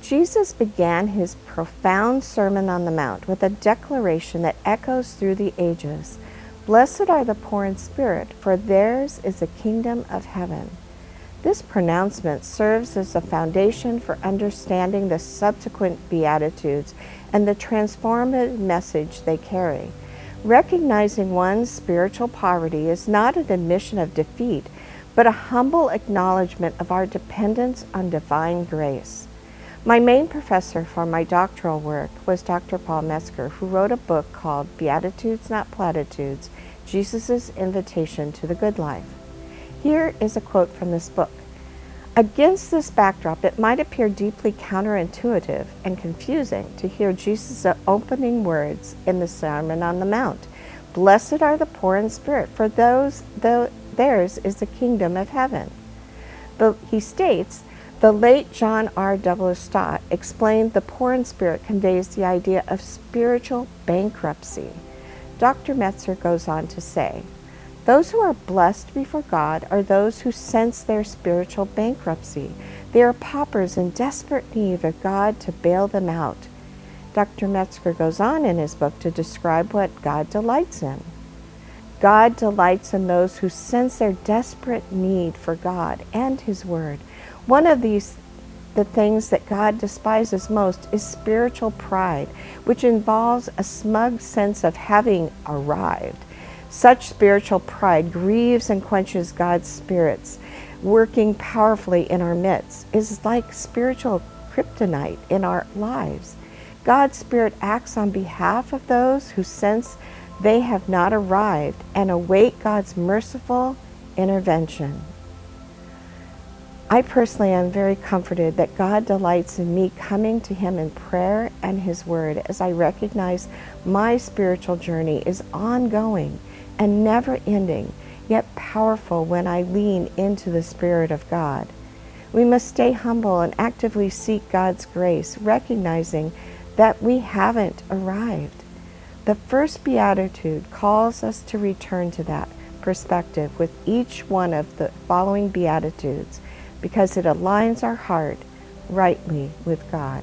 Jesus began his profound Sermon on the Mount with a declaration that echoes through the ages. Blessed are the poor in spirit, for theirs is the kingdom of heaven. This pronouncement serves as a foundation for understanding the subsequent Beatitudes and the transformative message they carry. Recognizing one's spiritual poverty is not an admission of defeat, but a humble acknowledgement of our dependence on divine grace. My main professor for my doctoral work was Dr. Paul Metzger, who wrote a book called Beatitudes, Not Platitudes, Jesus' Invitation to the Good Life. Here is a quote from this book. Against this backdrop, it might appear deeply counterintuitive and confusing to hear Jesus' opening words in the Sermon on the Mount. Blessed are the poor in spirit, for theirs is the kingdom of heaven. He states, the late John R. W. Stott explained the poor in spirit conveys the idea of spiritual bankruptcy. Dr. Metzger goes on to say, those who are blessed before God are those who sense their spiritual bankruptcy. They are paupers in desperate need of God to bail them out. Dr. Metzger goes on in his book to describe what God delights in. God delights in those who sense their desperate need for God and His Word. One of the things that God despises most is spiritual pride, which involves a smug sense of having arrived. Such spiritual pride grieves and quenches God's spirits, working powerfully in our midst. It is like spiritual kryptonite in our lives. God's Spirit acts on behalf of those who sense they have not arrived and await God's merciful intervention. I personally am very comforted that God delights in me coming to Him in prayer and His Word, as I recognize my spiritual journey is ongoing and never ending, yet powerful when I lean into the Spirit of God. We must stay humble and actively seek God's grace, recognizing that we haven't arrived. The first Beatitude calls us to return to that perspective with each one of the following Beatitudes, because it aligns our heart rightly with God.